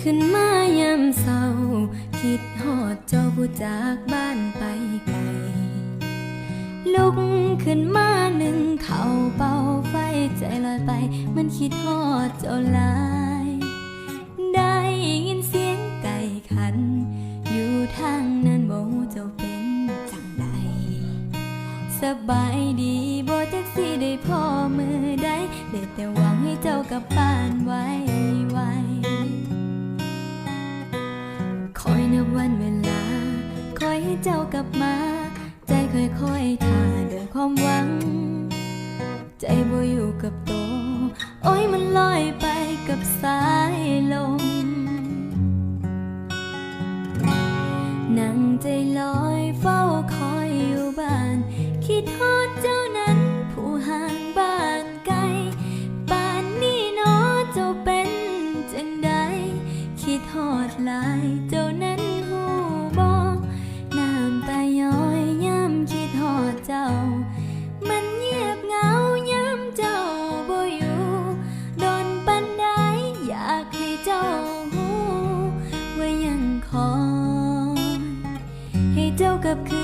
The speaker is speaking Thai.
ขึ้นมายามเศร้าคิดฮอดเจ้าผู้จากบ้านไปไกลลุกขึ้นมาหนึ่งเข่าเป่าไฟใจลอยไปมันคิดฮอดเจ้าหลายได้ยินเสียงไก่ขันอยู่ทางนั้นบ่ฮู้เจ้าเป็นจังใดสบายดีบ่จักสิได้พ่อมือใดได้แต่หวังให้เจ้ากลับบ้านไวคอยนับวันเวลาคอยให้เจ้ากลับมาใจค่อยๆท่าด้วยความหวังใจบ่อยู่กับโตโอ้ยมันลอยไปกับสายลมนั่งใจลอยเฝ้าคอยอยู่บ้านคิดฮอดเจ้านั้นผู้ห่างบ้านไกลป่านนี้เนาะเจ้าเป็นจังใดคิดฮอดหลายเจ้านั้นฮู้บ่น้ำตาย้อยย้ำคิดฮอดเจ้ามันเงียบเหงาย้ำเจ้าบ่อยู่โดนปานใดอยากให้เจ้าฮู้ว่ายังคอยให้เจ้ากลับคืน